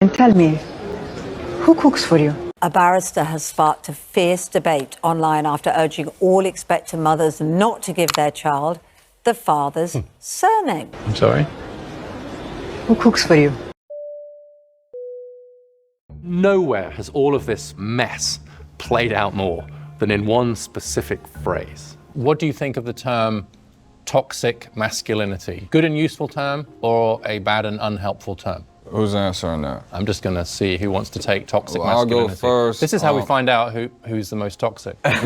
And tell me, who cooks for you? A barrister has sparked a fierce debate online after urging all expectant mothers not to give their child the father's surname. I'm sorry? Who cooks for you? Nowhere has all of this mess played out more than in one specific phrase. What do you think of the term toxic masculinity? Good and useful term or a bad and unhelpful term? Who's answering that? I'm just going to see who wants to take toxic masculinity. I'll go first. This is how we find out who's the most toxic. Well,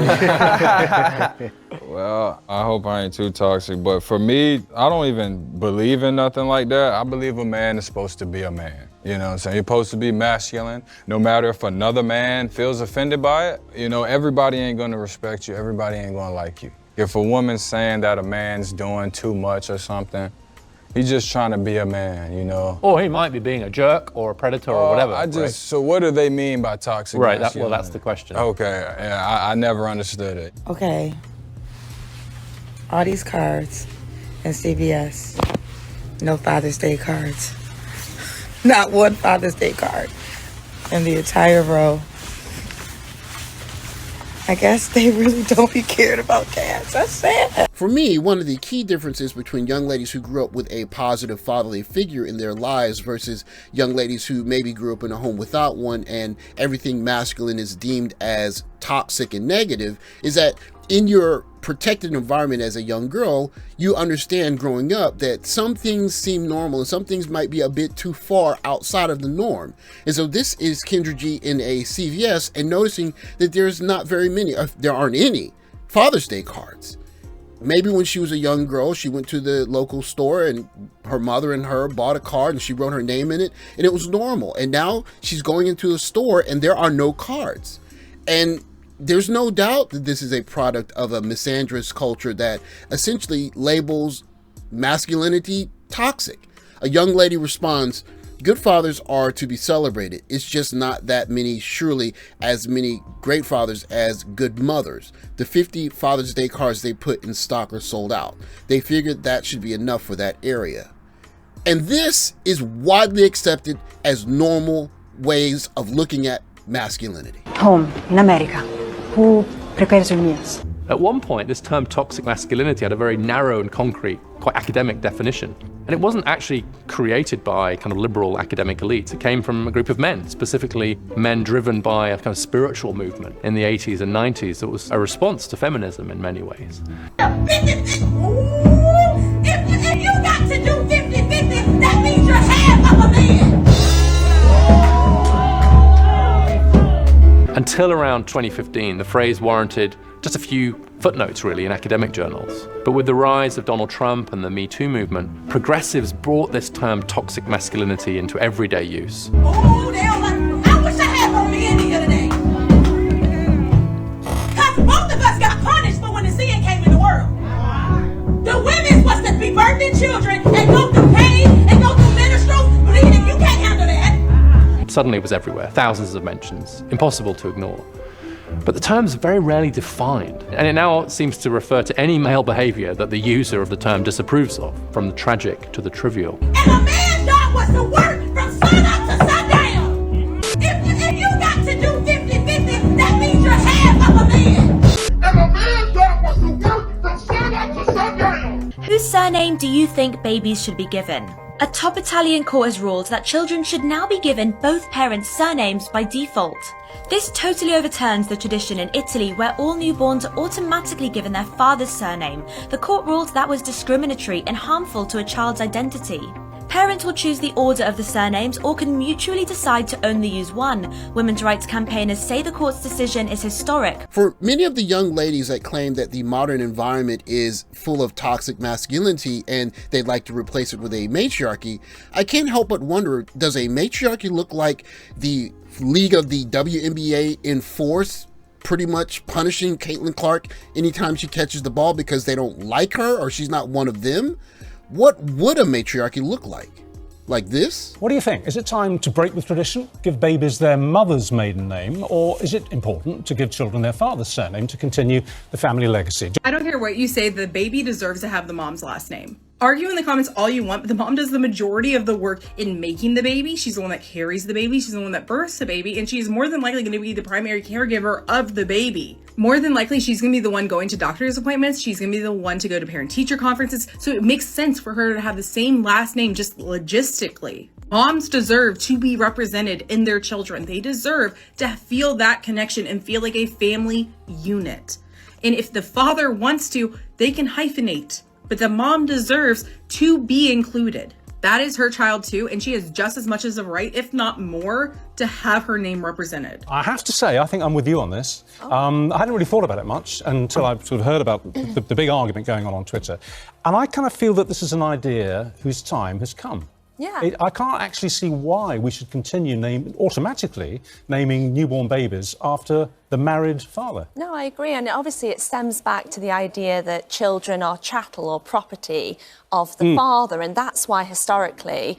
I hope I ain't too toxic, but for me, I don't even believe in nothing like that. I believe a man is supposed to be a man. You know what I'm saying? You're supposed to be masculine, no matter if another man feels offended by it. You know, everybody ain't gonna respect you, everybody ain't gonna like you. If a woman's saying that a man's doing too much or something, he's just trying to be a man, you know? Or he might be being a jerk or a predator or whatever. Right? So what do they mean by toxic masculinity? Well, that's the question. Okay, yeah, I never understood it. Okay, all these cards in CVS, no Father's Day cards. Not one Father's Day card in the entire row. I guess they really don't be cared about cats. That's sad. For me, one of the key differences between young ladies who grew up with a positive fatherly figure in their lives versus young ladies who maybe grew up in a home without one and everything masculine is deemed as toxic and negative is that in your protected environment as a young girl, you understand growing up that some things seem normal and some things might be a bit too far outside of the norm. And so this is Kendra G in a CVS and noticing that there's not very many, there aren't any Father's Day cards. Maybe when she was a young girl, she went to the local store and her mother and her bought a card and she wrote her name in it and it was normal. And now she's going into a store and there are no cards. And there's no doubt that this is a product of a misandrous culture that essentially labels masculinity toxic. A young lady responds, "Good fathers are to be celebrated. It's just not that many, surely as many great fathers as good mothers. The 50 Father's Day cards they put in stock are sold out. They figured that should be enough for that area." And this is widely accepted as normal ways of looking at masculinity. Home, in America. Who prepares your meals? At one point, this term toxic masculinity had a very narrow and concrete, quite academic definition. And it wasn't actually created by kind of liberal academic elites. It came from a group of men, specifically men driven by a kind of spiritual movement in the 80s and 90s that was a response to feminism in many ways. If you got to do 50-50, that means you're half of a man. Until around 2015, the phrase warranted just a few footnotes, really, in academic journals. But with the rise of Donald Trump and the Me Too movement, progressives brought this term toxic masculinity into everyday use. Oh, they don't like, I wish I had more men in here today. Because both of us got punished for when the sin came in the world. The women was to be birthing children and go through pain and go through menstrual bleeding. You can't handle that. Suddenly it was everywhere, thousands of mentions, impossible to ignore. But the term's very rarely defined, and it now seems to refer to any male behavior that the user of the term disapproves of, from the tragic to the trivial. And a man's job was to work from sun up to sundown. If you got to do 50-50, that means you're half of a man. And a man's job was to work from sun up to sundown. Whose surname do you think babies should be given? A top Italian court has ruled that children should now be given both parents' surnames by default. This totally overturns the tradition in Italy where all newborns are automatically given their father's surname. The court ruled that was discriminatory and harmful to a child's identity. Parents will choose the order of the surnames or can mutually decide to only use one. Women's rights campaigners say the court's decision is historic. For many of the young ladies that claim that the modern environment is full of toxic masculinity and they'd like to replace it with a matriarchy, I can't help but wonder, does a matriarchy look like the league of the WNBA in force, pretty much punishing Catlin Clark anytime she catches the ball because they don't like her or she's not one of them? What would a matriarchy look like? Like this? What do you think? Is it time to break with tradition, give babies their mother's maiden name, or is it important to give children their father's surname to continue the family legacy? I don't care what you say, the baby deserves to have the mom's last name. Argue in the comments all you want, but the mom does the majority of the work in making the baby. She's the one that carries the baby. She's the one that births the baby. And she's more than likely going to be the primary caregiver of the baby. More than likely, she's going to be the one going to doctor's appointments. She's going to be the one to go to parent-teacher conferences. So it makes sense for her to have the same last name just logistically. Moms deserve to be represented in their children. They deserve to feel that connection and feel like a family unit. And if the father wants to, they can hyphenate. But the mom deserves to be included. That is her child too, and she has just as much as a right, if not more, to have her name represented. I have to say, I think I'm with you on this. I hadn't really thought about it much until I sort of heard about the big argument going on Twitter. And I kind of feel that this is an idea whose time has come. Yeah. I can't actually see why we should continue automatically naming newborn babies after the married father. No, I agree. And obviously it stems back to the idea that children are chattel or property of the father. And that's why historically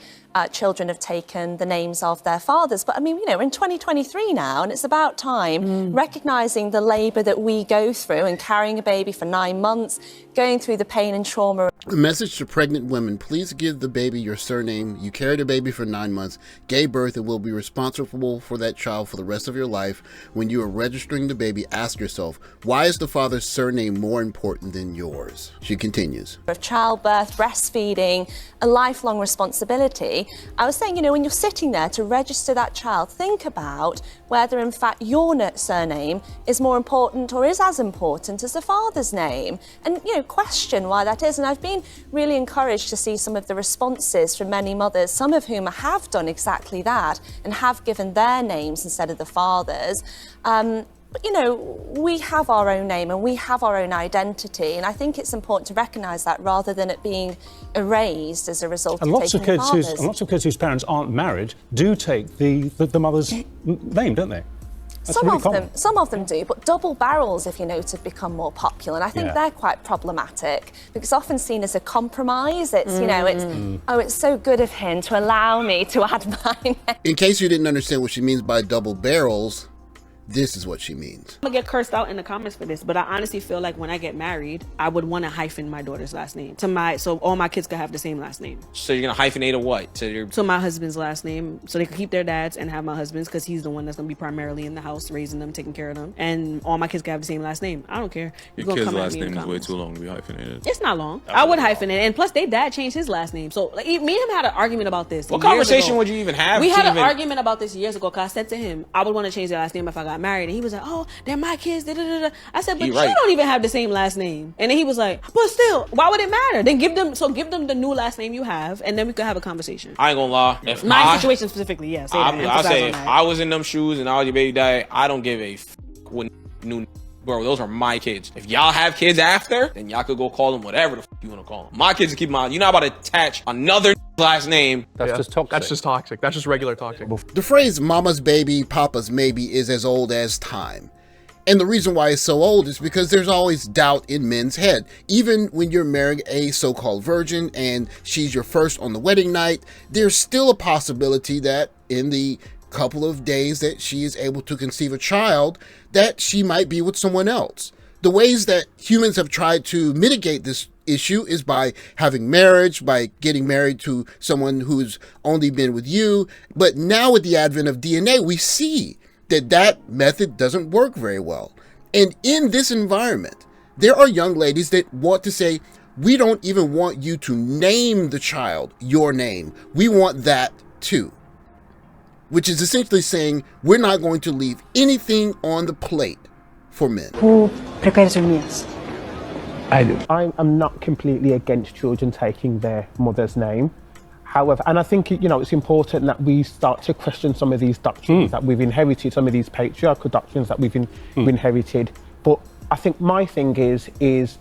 children have taken the names of their fathers. But I mean, you know, in 2023 now, and it's about time, recognising the labour that we go through and carrying a baby for 9 months, going through the pain and trauma. A message to pregnant women: please give the baby your surname. You carried a baby for 9 months, gave birth, and will be responsible for that child for the rest of your life. When you are registering the baby, ask yourself, why is the father's surname more important than yours? She continues. Of childbirth, breastfeeding, a lifelong responsibility. I was saying, you know, when you're sitting there to register that child, think about whether in fact your surname is more important or is as important as the father's name. And, you know, question why that is. And I've been really encouraged to see some of the responses from many mothers, some of whom have done exactly that and have given their names instead of the father's. But, you know, we have our own name and we have our own identity, and I think it's important to recognise that rather than it being erased as a result of taking the father's. And lots of kids whose parents aren't married do take the mother's name, don't they? That's some really of common. them, some of them do, but double barrels, if you note, have become more popular, and I think they're quite problematic because it's often seen as a compromise. It's you know, oh, it's so good of him to allow me to add my name. In case you didn't understand what she means by double barrels, this is what she means. I'm gonna get cursed out in the comments for this, but I honestly feel like when I get married, I would want to hyphen my daughter's last name so all my kids could have the same last name. So you're gonna hyphenate a what? So my husband's last name, so they can keep their dad's and have my husband's, because he's the one that's gonna be primarily in the house, raising them, taking care of them, and all my kids can have the same last name. I don't care. Your kid's last name is way too long to be hyphenated. It's not long. I would hyphenate, and plus their dad changed his last name. So like, me and him had an argument about this. What conversation would you even have? We had an argument about this years ago, because I said to him, I would want to change their last name if I got married, and he was like, oh, they're my kids. Da, da, da, da. I said, but you don't even have the same last name. And then he was like, but still, why would it matter? Then give them the new last name you have, and then we could have a conversation. I ain't gonna lie. If my situation specifically, yes. I'll say if I was in them shoes and I was your baby daddy, I don't give a what new. Bro, those are my kids. If y'all have kids after, then y'all could go call them whatever the you want to call them. My kids keep mine. You're not about to attach another last name. That's just toxic. That's just toxic. That's just regular toxic. The phrase mama's baby, papa's maybe is as old as time. And the reason why it's so old is because there's always doubt in men's head. Even when you're marrying a so-called virgin and she's your first on the wedding night, there's still a possibility that in the couple of days that she is able to conceive a child, that she might be with someone else. The ways that humans have tried to mitigate this issue is by having marriage, by getting married to someone who's only been with you. But now with the advent of DNA, we see that method doesn't work very well. And in this environment, there are young ladies that want to say, we don't even want you to name the child your name. We want that too. Which is essentially saying we're not going to leave anything on the plate for men. Who prepares your meals? I do. I'm not completely against children taking their mother's name. However, and I think, you know, it's important that we start to question some of these doctrines that we've inherited, some of these patriarchal doctrines that we've inherited. But I think my thing is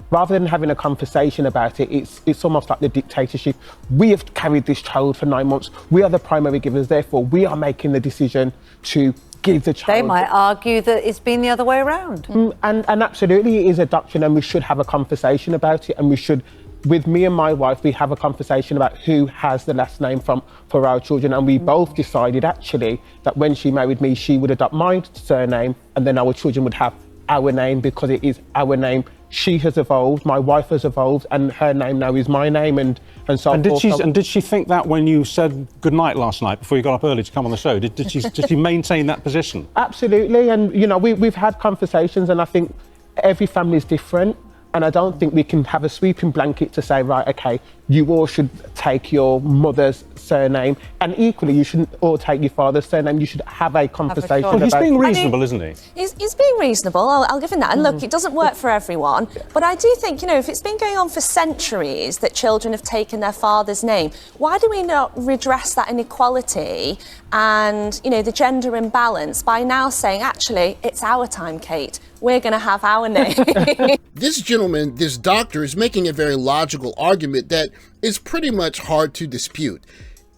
rather than having a conversation about it, it's almost like the dictatorship. We have carried this child for 9 months. We are the primary givers, therefore we are making the decision to give the child. They might argue that it's been the other way around. And absolutely it is a doctrine, and we should have a conversation about it, and we should, with me and my wife, we have a conversation about who has the last name for our children, and we both decided actually that when she married me, she would adopt my surname, and then our children would have our name, because it is our name she has evolved, my wife has evolved, and her name now is my name, and so forth. And did she think that when you said goodnight last night before you got up early to come on the show? Did she maintain that position? Absolutely, and you know, we've had conversations, and I think every family is different. And I don't think we can have a sweeping blanket to say, right, okay, you all should take your mother's surname, and equally, you shouldn't all take your father's surname. You should have a conversation about... Well, he's being reasonable, isn't he? He's being reasonable, I'll give him that. And look, it doesn't work for everyone, but I do think, you know, if it's been going on for centuries that children have taken their father's name, why do we not redress that inequality and, you know, the gender imbalance by now saying, actually, it's our time, Kate. We're going to have our name. This gentleman, this doctor, is making a very logical argument that is pretty much hard to dispute.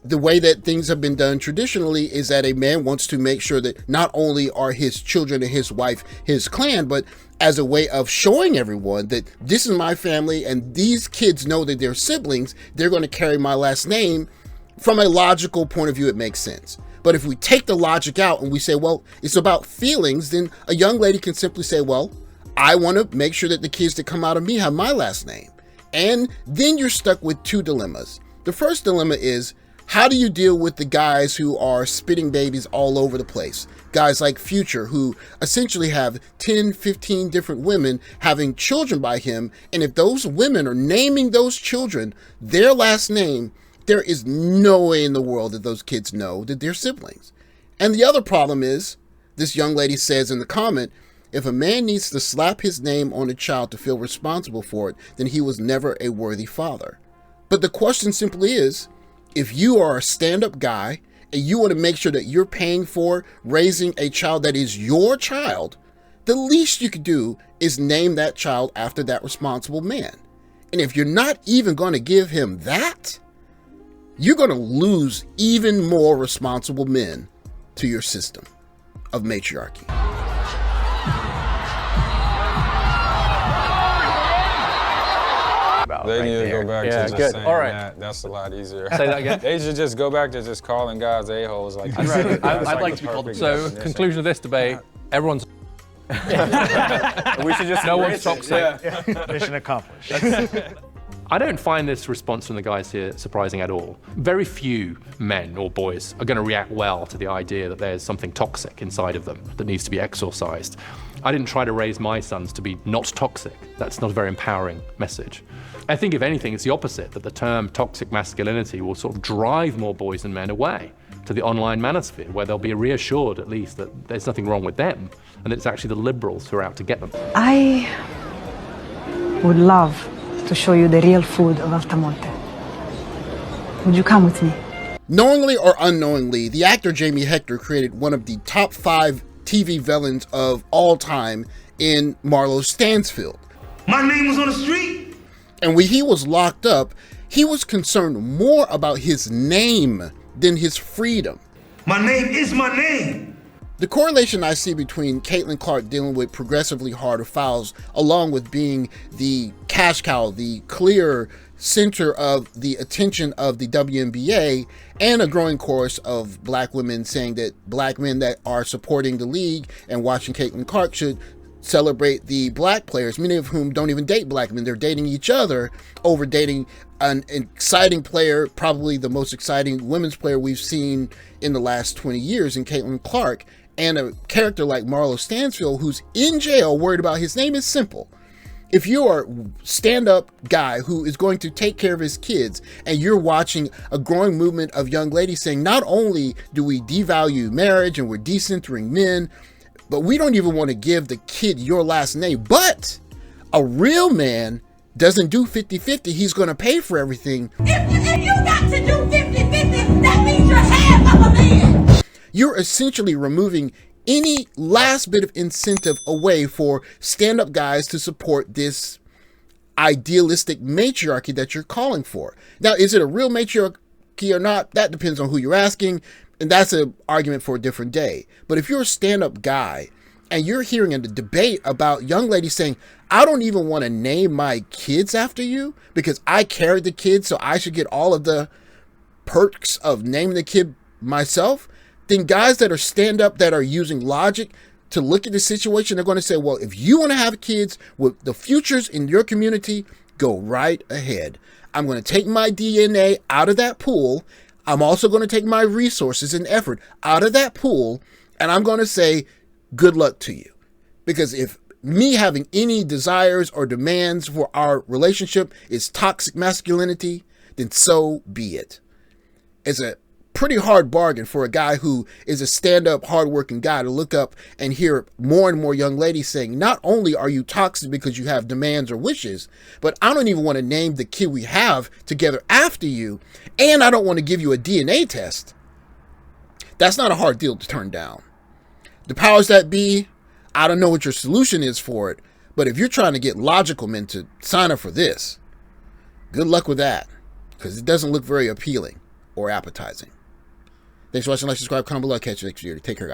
The way that things have been done traditionally is that a man wants to make sure that not only are his children and his wife his clan, but as a way of showing everyone that this is my family and these kids know that they're siblings, they're going to carry my last name. From a logical point of view, it makes sense. But if we take the logic out and we say, well, it's about feelings, then a young lady can simply say, well, I want to make sure that the kids that come out of me have my last name. And then you're stuck with two dilemmas. The first dilemma is, how do you deal with the guys who are spitting babies all over the place? Guys like Future, who essentially have 10, 15 different women having children by him. And if those women are naming those children their last name, there is no way in the world that those kids know that they're siblings. And the other problem is, this young lady says in the comment, if a man needs to slap his name on a child to feel responsible for it, then he was never a worthy father. But the question simply is, if you are a stand-up guy and you want to make sure that you're paying for raising a child that is your child, the least you could do is name that child after that responsible man. And if you're not even going to give him that, you're going to lose even more responsible men to your system of matriarchy. They need to go back to just saying that. That's a lot easier. Say that again. They should just go back to just calling guys a-holes. Like I'd like to be called. So, conclusion of this debate, everyone's... We should just... No one's toxic. Yeah. Mission accomplished. I don't find this response from the guys here surprising at all. Very few men or boys are going to react well to the idea that there's something toxic inside of them that needs to be exorcised. I didn't try to raise my sons to be not toxic. That's not a very empowering message. I think if anything, it's the opposite, that the term toxic masculinity will sort of drive more boys and men away to the online manosphere, where they'll be reassured at least that there's nothing wrong with them and it's actually the liberals who are out to get them. I would love to show you the real food of Altamonte. Would you come with me? Knowingly or unknowingly, the actor Jamie Hector created one of the top 5 TV villains of all time in Marlo Stansfield. My name was on the street. And when he was locked up, he was concerned more about his name than his freedom. My name is my name. The correlation I see between Catlin Clark dealing with progressively harder fouls, along with being the cash cow, the clear center of the attention of the WNBA, and a growing chorus of black women saying that black men that are supporting the league and watching Catlin Clark should celebrate the black players, many of whom don't even date black men. They're dating each other over dating an exciting player, probably the most exciting women's player we've seen in the last 20 years in Catlin Clark. And a character like Marlo Stansfield, who's in jail worried about his name, is simple. If you're a stand-up guy who is going to take care of his kids and you're watching a growing movement of young ladies saying, not only do we devalue marriage and we're decentering men, but we don't even want to give the kid your last name. But a real man doesn't do 50-50. He's going to pay for everything. If you got to do 50-50, that means you're half of a man. You're essentially removing any last bit of incentive away for stand-up guys to support this idealistic matriarchy that you're calling for. Now, is it a real matriarchy or not? That depends on who you're asking, and that's an argument for a different day. But if you're a stand-up guy and you're hearing a debate about young ladies saying, I don't even want to name my kids after you because I carried the kids, so I should get all of the perks of naming the kid myself, then guys that are stand-up, that are using logic to look at the situation. They're going to say, well, if you want to have kids with the futures in your community, go right ahead. I'm going to take my DNA out of that pool. I'm also going to take my resources and effort out of that pool, and I'm going to say, good luck to you. Because if me having any desires or demands for our relationship is toxic masculinity, then so be it. It's a pretty hard bargain for a guy who is a stand-up, hard-working guy to look up and hear more and more young ladies saying, not only are you toxic because you have demands or wishes, but I don't even want to name the kid we have together after you, and I don't want to give you a DNA test. That's not a hard deal to turn down. The powers that be, I don't know what your solution is for it, but if you're trying to get logical men to sign up for this, good luck with that, because it doesn't look very appealing or appetizing. Thanks for watching. Like, subscribe, comment below. Catch you next video. Take care, guys.